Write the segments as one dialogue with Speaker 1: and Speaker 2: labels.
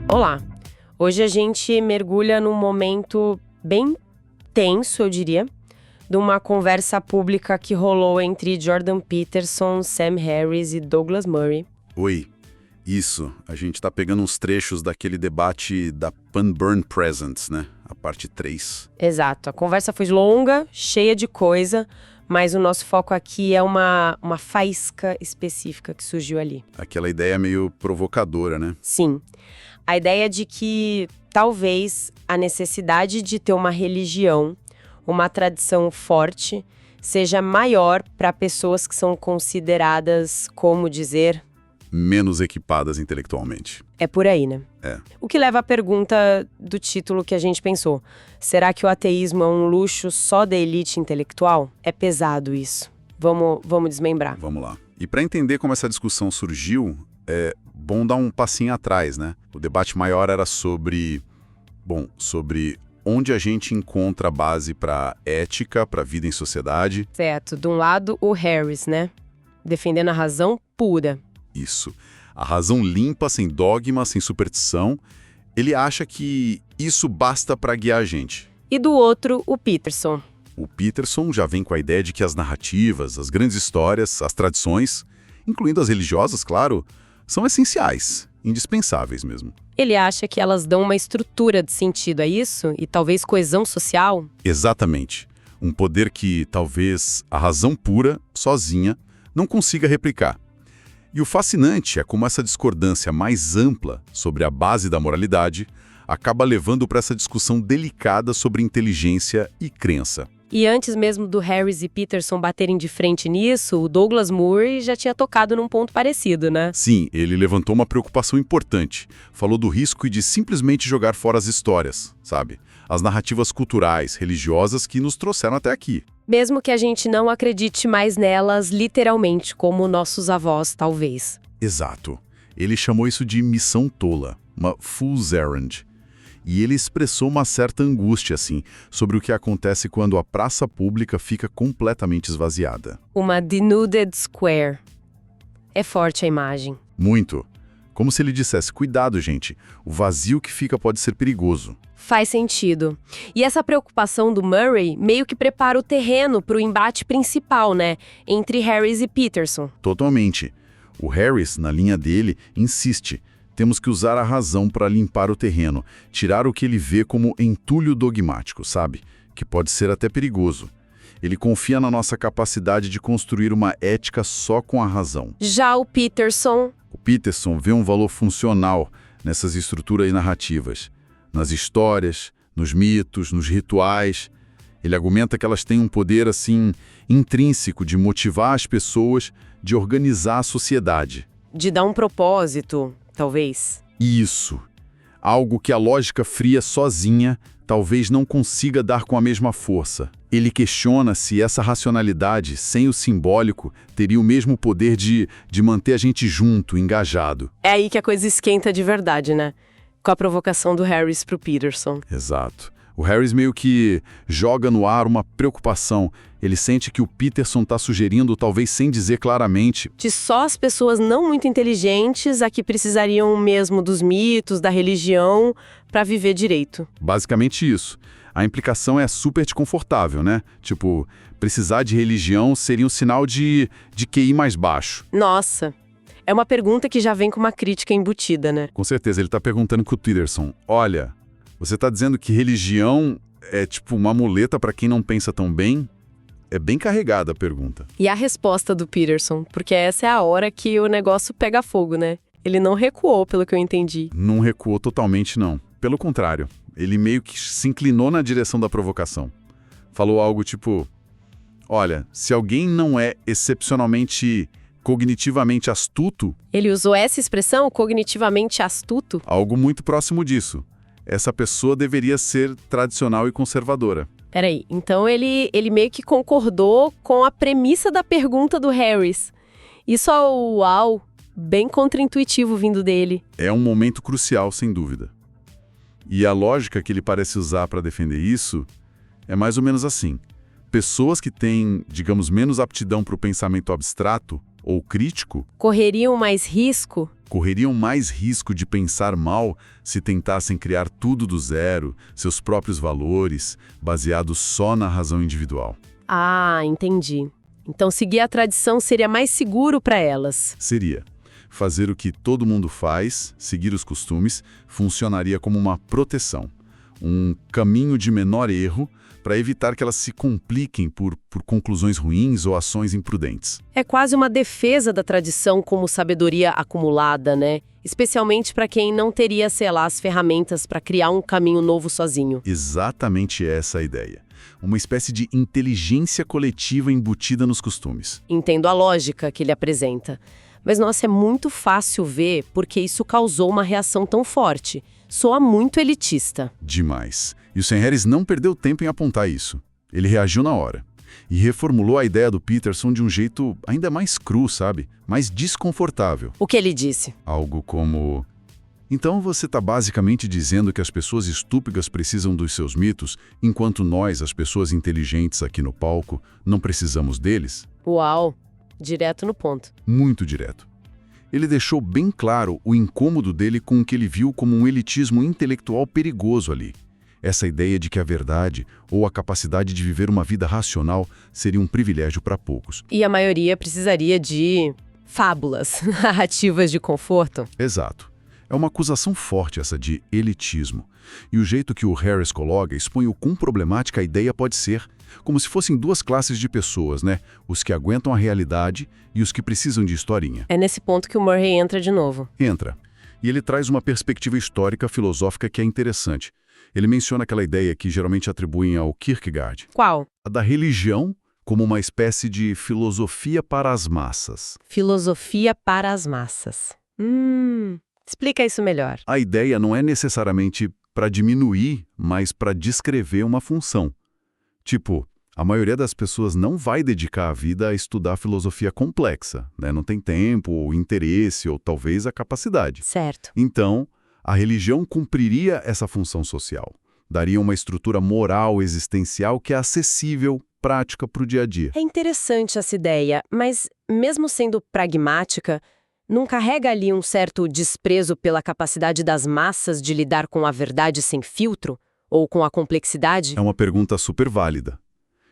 Speaker 1: Olá! Hoje a gente mergulha num momento bem tenso, eu diria, de uma conversa pública que rolou entre Jordan Peterson, Sam Harris e Douglas Murray.
Speaker 2: Oi, isso. A gente tá pegando uns trechos daquele debate da Pan-Burn Presents, né? A parte 3.
Speaker 1: Exato. A conversa foi longa, cheia de coisa, mas o nosso foco aqui é uma faísca específica que surgiu ali.
Speaker 2: Aquela ideia meio provocadora, né?
Speaker 1: Sim. A ideia de que talvez a necessidade de ter uma religião, uma tradição forte, seja maior para pessoas que são consideradas, como dizer...
Speaker 2: menos equipadas intelectualmente.
Speaker 1: É por aí, né?
Speaker 2: É.
Speaker 1: O que leva à pergunta do título que a gente pensou. Será que o ateísmo é um luxo só da elite intelectual? É pesado isso. Vamos desmembrar.
Speaker 2: Vamos lá. E para entender como essa discussão surgiu, é bom dar um passinho atrás, né? O debate maior era sobre onde a gente encontra a base para ética, para vida em sociedade.
Speaker 1: Certo. De um lado, o Harris, né? Defendendo a razão pura.
Speaker 2: Isso. A razão limpa, sem dogma, sem superstição. Ele acha que isso basta para guiar a gente.
Speaker 1: E do outro, o Peterson.
Speaker 2: O Peterson já vem com a ideia de que as narrativas, as grandes histórias, as tradições, incluindo as religiosas, claro, são essenciais, indispensáveis mesmo.
Speaker 1: Ele acha que elas dão uma estrutura de sentido, é isso? E talvez coesão social?
Speaker 2: Exatamente. Um poder que talvez a razão pura, sozinha, não consiga replicar. E o fascinante é como essa discordância mais ampla sobre a base da moralidade acaba levando para essa discussão delicada sobre inteligência e crença.
Speaker 1: E antes mesmo do Harris e Peterson baterem de frente nisso, o Douglas Murray já tinha tocado num ponto parecido, né?
Speaker 2: Sim, ele levantou uma preocupação importante. Falou do risco de simplesmente jogar fora as histórias, sabe? As narrativas culturais, religiosas que nos trouxeram até aqui.
Speaker 1: Mesmo que a gente não acredite mais nelas literalmente, como nossos avós, talvez.
Speaker 2: Exato. Ele chamou isso de missão tola, uma fool's errand. E ele expressou uma certa angústia, assim, sobre o que acontece quando a praça pública fica completamente esvaziada.
Speaker 1: Uma denuded square. É forte a imagem.
Speaker 2: Muito. Como se ele dissesse, cuidado, gente, o vazio que fica pode ser perigoso.
Speaker 1: Faz sentido. E essa preocupação do Murray meio que prepara o terreno para o embate principal, né? Entre Harris e Peterson.
Speaker 2: Totalmente. O Harris, na linha dele, insiste. Temos que usar a razão para limpar o terreno, tirar o que ele vê como entulho dogmático, sabe? Que pode ser até perigoso. Ele confia na nossa capacidade de construir uma ética só com a razão.
Speaker 1: Já o Peterson
Speaker 2: vê um valor funcional nessas estruturas narrativas, nas histórias, nos mitos, nos rituais. Ele argumenta que elas têm um poder, assim, intrínseco de motivar as pessoas, de organizar a sociedade.
Speaker 1: De dar um propósito, talvez.
Speaker 2: Isso. Algo que a lógica fria sozinha talvez não consiga dar com a mesma força. Ele questiona se essa racionalidade, sem o simbólico, teria o mesmo poder de manter a gente junto, engajado.
Speaker 1: É aí que a coisa esquenta de verdade, né? Com a provocação do Harris pro Peterson.
Speaker 2: Exato. O Harris meio que joga no ar uma preocupação. Ele sente que o Peterson está sugerindo, talvez sem dizer claramente,
Speaker 1: de só as pessoas não muito inteligentes a que precisariam mesmo dos mitos, da religião, para viver direito.
Speaker 2: Basicamente isso. A implicação é super desconfortável, né? Tipo, precisar de religião seria um sinal de QI mais baixo.
Speaker 1: Nossa, é uma pergunta que já vem com uma crítica embutida, né?
Speaker 2: Com certeza, ele está perguntando com o Peterson, olha, você está dizendo que religião é tipo uma muleta para quem não pensa tão bem? É bem carregada a pergunta.
Speaker 1: E a resposta do Peterson, porque essa é a hora que o negócio pega fogo, né? Ele não recuou, pelo que eu entendi.
Speaker 2: Não recuou totalmente, não. Pelo contrário, ele meio que se inclinou na direção da provocação. Falou algo tipo, olha, se alguém não é excepcionalmente cognitivamente astuto...
Speaker 1: Ele usou essa expressão, cognitivamente astuto?
Speaker 2: Algo muito próximo disso. Essa pessoa deveria ser tradicional e conservadora.
Speaker 1: Peraí, então ele meio que concordou com a premissa da pergunta do Harris. Isso é uau, bem contraintuitivo vindo dele.
Speaker 2: É um momento crucial, sem dúvida. E a lógica que ele parece usar para defender isso é mais ou menos assim. Pessoas que têm, digamos, menos aptidão para o pensamento abstrato ou crítico...
Speaker 1: correriam mais risco
Speaker 2: correriam mais risco de pensar mal se tentassem criar tudo do zero, seus próprios valores, baseados só na razão individual.
Speaker 1: Ah, entendi. Então seguir a tradição seria mais seguro para elas.
Speaker 2: Seria. Fazer o que todo mundo faz, seguir os costumes, funcionaria como uma proteção. Um caminho de menor erro para evitar que elas se compliquem por conclusões ruins ou ações imprudentes.
Speaker 1: É quase uma defesa da tradição como sabedoria acumulada, né? Especialmente para quem não teria, sei lá, as ferramentas para criar um caminho novo sozinho.
Speaker 2: Exatamente essa a ideia. Uma espécie de inteligência coletiva embutida nos costumes.
Speaker 1: Entendo a lógica que ele apresenta. Mas, nossa, é muito fácil ver porque isso causou uma reação tão forte. Soa muito elitista.
Speaker 2: Demais. E o Sam Harris não perdeu tempo em apontar isso. Ele reagiu na hora. E reformulou a ideia do Peterson de um jeito ainda mais cru, sabe? Mais desconfortável.
Speaker 1: O que ele disse?
Speaker 2: Algo como... Então você está basicamente dizendo que as pessoas estúpidas precisam dos seus mitos, enquanto nós, as pessoas inteligentes aqui no palco, não precisamos deles?
Speaker 1: Uau! Direto no ponto.
Speaker 2: Muito direto. Ele deixou bem claro o incômodo dele com o que ele viu como um elitismo intelectual perigoso ali. Essa ideia de que a verdade ou a capacidade de viver uma vida racional seria um privilégio para poucos.
Speaker 1: E a maioria precisaria de fábulas, narrativas de conforto.
Speaker 2: Exato. É uma acusação forte essa de elitismo. E o jeito que o Harris coloca expõe o quão problemática a ideia pode ser, como se fossem duas classes de pessoas, né? Os que aguentam a realidade e os que precisam de historinha.
Speaker 1: É nesse ponto que o Murray entra de novo.
Speaker 2: Entra. E ele traz uma perspectiva histórica filosófica que é interessante. Ele menciona aquela ideia que geralmente atribuem ao Kierkegaard.
Speaker 1: Qual?
Speaker 2: A da religião como uma espécie de filosofia para as massas.
Speaker 1: Filosofia para as massas. Explica isso melhor.
Speaker 2: A ideia não é necessariamente para diminuir, mas para descrever uma função. Tipo, a maioria das pessoas não vai dedicar a vida a estudar filosofia complexa, né? Não tem tempo, ou interesse, ou talvez a capacidade.
Speaker 1: Certo.
Speaker 2: Então, a religião cumpriria essa função social. Daria uma estrutura moral existencial que é acessível, prática para o dia a dia.
Speaker 1: É interessante essa ideia, mas mesmo sendo pragmática, não carrega ali um certo desprezo pela capacidade das massas de lidar com a verdade sem filtro? Ou com a complexidade?
Speaker 2: É uma pergunta super válida.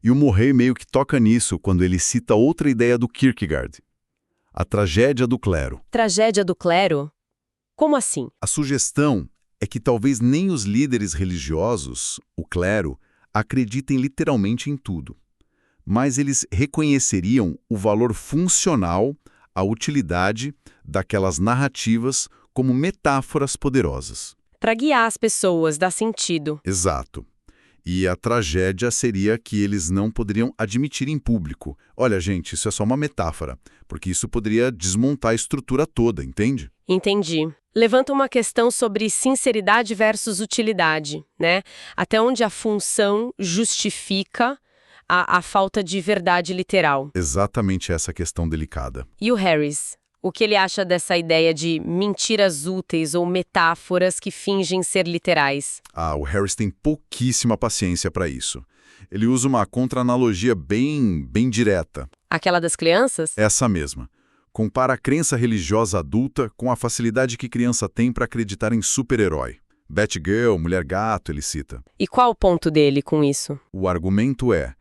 Speaker 2: E o Murray meio que toca nisso quando ele cita outra ideia do Kierkegaard. A tragédia do clero.
Speaker 1: Tragédia do clero? Como assim?
Speaker 2: A sugestão é que talvez nem os líderes religiosos, o clero, acreditem literalmente em tudo. Mas eles reconheceriam o valor funcional, a utilidade daquelas narrativas como metáforas poderosas.
Speaker 1: Para guiar as pessoas, dá sentido.
Speaker 2: Exato. E a tragédia seria que eles não poderiam admitir em público. Olha, gente, isso é só uma metáfora, porque isso poderia desmontar a estrutura toda, entende?
Speaker 1: Entendi. Levanta uma questão sobre sinceridade versus utilidade, né? Até onde a função justifica a falta de verdade literal.
Speaker 2: Exatamente essa questão delicada.
Speaker 1: E o Harris? O que ele acha dessa ideia de mentiras úteis ou metáforas que fingem ser literais?
Speaker 2: O Harris tem pouquíssima paciência para isso. Ele usa uma contra-analogia bem direta.
Speaker 1: Aquela das crianças?
Speaker 2: Essa mesma. Compara a crença religiosa adulta com a facilidade que criança tem para acreditar em super-herói. Batgirl, Mulher-Gato, ele cita.
Speaker 1: E qual o ponto dele com isso?
Speaker 2: O argumento é,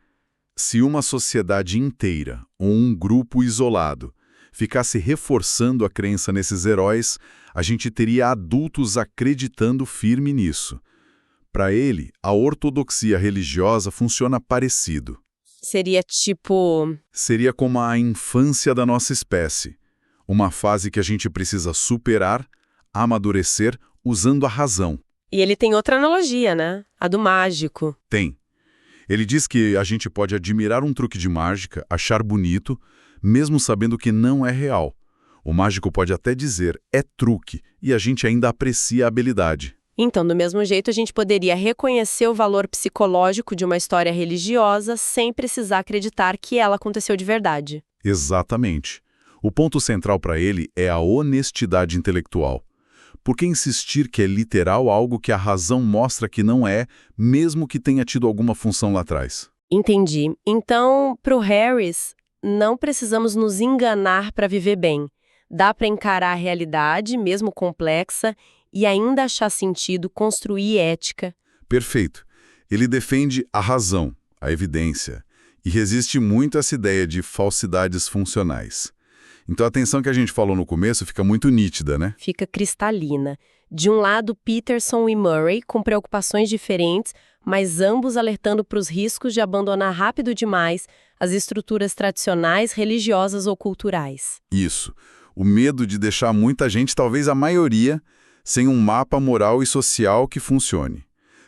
Speaker 2: se uma sociedade inteira ou um grupo isolado ficasse reforçando a crença nesses heróis, a gente teria adultos acreditando firme nisso. Para ele, a ortodoxia religiosa funciona parecido.
Speaker 1: Seria tipo...
Speaker 2: Seria como a infância da nossa espécie. Uma fase que a gente precisa superar, amadurecer, usando a razão.
Speaker 1: E ele tem outra analogia, né? A do mágico.
Speaker 2: Tem. Ele diz que a gente pode admirar um truque de mágica, achar bonito, mesmo sabendo que não é real. O mágico pode até dizer, é truque, e a gente ainda aprecia a habilidade.
Speaker 1: Então, do mesmo jeito, a gente poderia reconhecer o valor psicológico de uma história religiosa sem precisar acreditar que ela aconteceu de verdade.
Speaker 2: Exatamente. O ponto central para ele é a honestidade intelectual. Por que insistir que é literal algo que a razão mostra que não é, mesmo que tenha tido alguma função lá atrás?
Speaker 1: Entendi. Então, para o Harris, não precisamos nos enganar para viver bem. Dá para encarar a realidade, mesmo complexa, e ainda achar sentido, construir ética.
Speaker 2: Perfeito. Ele defende a razão, a evidência, e resiste muito a essa ideia de falsidades funcionais. Então a tensão que a gente falou no começo fica muito nítida, né?
Speaker 1: Fica cristalina. De um lado, Peterson e Murray, com preocupações diferentes, mas ambos alertando para os riscos de abandonar rápido demais as estruturas tradicionais, religiosas ou culturais.
Speaker 2: Isso. O medo de deixar muita gente, talvez a maioria, sem um mapa moral e social que funcione.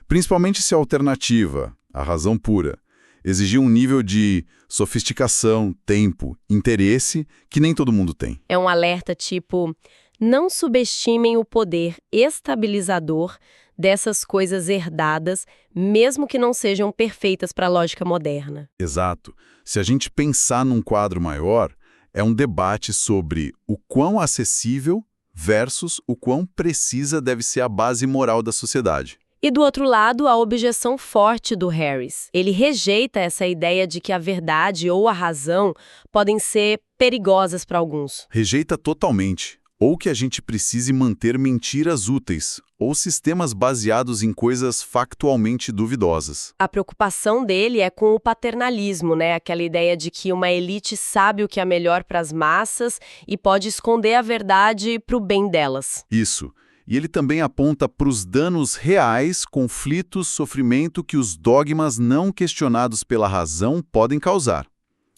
Speaker 2: Principalmente se a alternativa, a razão pura, exigir um nível de sofisticação, tempo, interesse que nem todo mundo tem.
Speaker 1: É um alerta tipo, não subestimem o poder estabilizador dessas coisas herdadas, mesmo que não sejam perfeitas para a lógica moderna.
Speaker 2: Exato. Se a gente pensar num quadro maior, é um debate sobre o quão acessível versus o quão precisa deve ser a base moral da sociedade.
Speaker 1: E do outro lado, a objeção forte do Harris. Ele rejeita essa ideia de que a verdade ou a razão podem ser perigosas para alguns.
Speaker 2: Rejeita totalmente. Ou que a gente precise manter mentiras úteis, ou sistemas baseados em coisas factualmente duvidosas.
Speaker 1: A preocupação dele é com o paternalismo, né? Aquela ideia de que uma elite sabe o que é melhor para as massas e pode esconder a verdade para o bem delas.
Speaker 2: Isso. E ele também aponta para os danos reais, conflitos, sofrimento que os dogmas não questionados pela razão podem causar.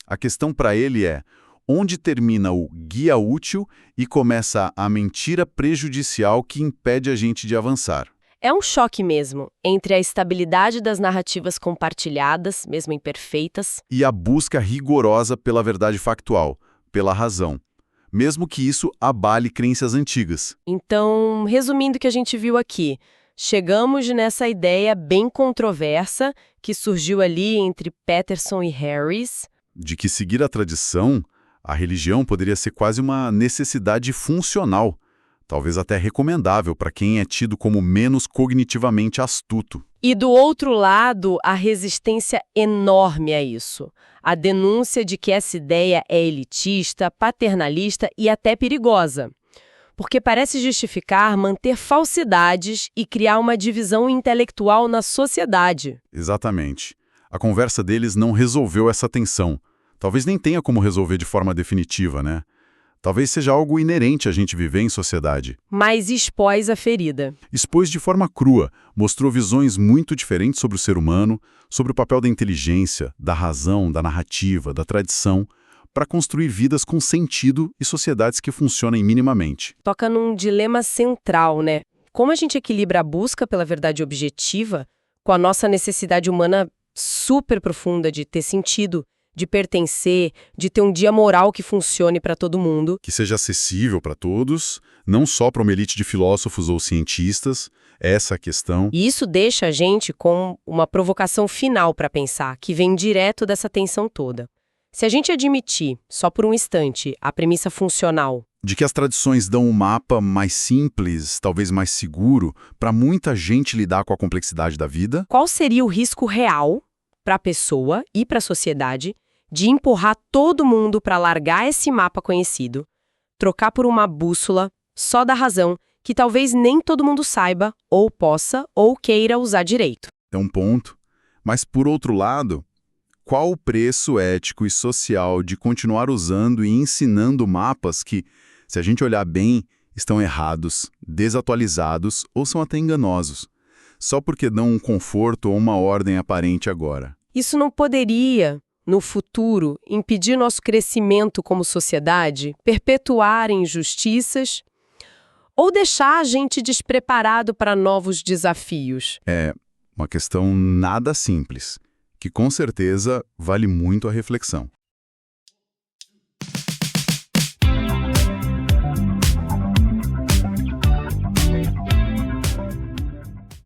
Speaker 2: A questão para ele é: onde termina o guia útil e começa a mentira prejudicial que impede a gente de avançar?
Speaker 1: É um choque mesmo, entre a estabilidade das narrativas compartilhadas, mesmo imperfeitas,
Speaker 2: e a busca rigorosa pela verdade factual, pela razão, mesmo que isso abale crenças antigas.
Speaker 1: Então, resumindo o que a gente viu aqui, chegamos nessa ideia bem controversa que surgiu ali entre Peterson e Harris,
Speaker 2: De que seguir a tradição, a religião poderia ser quase uma necessidade funcional, talvez até recomendável para quem é tido como menos cognitivamente astuto.
Speaker 1: e do outro lado, a resistência enorme a isso. A denúncia de que essa ideia é elitista, paternalista e até perigosa. Porque parece justificar manter falsidades e criar uma divisão intelectual na sociedade.
Speaker 2: Exatamente. A conversa deles não resolveu essa tensão. Talvez nem tenha como resolver de forma definitiva, né? Talvez seja algo inerente a gente viver em sociedade.
Speaker 1: Mas expôs a ferida.
Speaker 2: Expôs de forma crua, mostrou visões muito diferentes sobre o ser humano, sobre o papel da inteligência, da razão, da narrativa, da tradição, para construir vidas com sentido e sociedades que funcionem minimamente.
Speaker 1: Toca num dilema central, né? Como a gente equilibra a busca pela verdade objetiva com a nossa necessidade humana super profunda de ter sentido, de pertencer, de ter um dia moral que funcione para todo mundo.
Speaker 2: Que seja acessível para todos, não só para uma elite de filósofos ou cientistas, essa é a questão.
Speaker 1: E isso deixa a gente com uma provocação final para pensar, que vem direto dessa tensão toda. Se a gente admitir, só por um instante, a premissa funcional,
Speaker 2: De que as tradições dão um mapa mais simples, talvez mais seguro, para muita gente lidar com a complexidade da vida,
Speaker 1: qual seria o risco real para a pessoa e para a sociedade de empurrar todo mundo para largar esse mapa conhecido, trocar por uma bússola só da razão que talvez nem todo mundo saiba, ou possa, ou queira usar direito?
Speaker 2: é um ponto. Mas, por outro lado, qual o preço ético e social de continuar usando e ensinando mapas que, se a gente olhar bem, estão errados, desatualizados ou são até enganosos, só porque dão um conforto ou uma ordem aparente agora?
Speaker 1: Isso não poderia, no futuro, impedir nosso crescimento como sociedade, perpetuar injustiças ou deixar a gente despreparado para novos desafios?
Speaker 2: É uma questão nada simples, que com certeza vale muito a reflexão.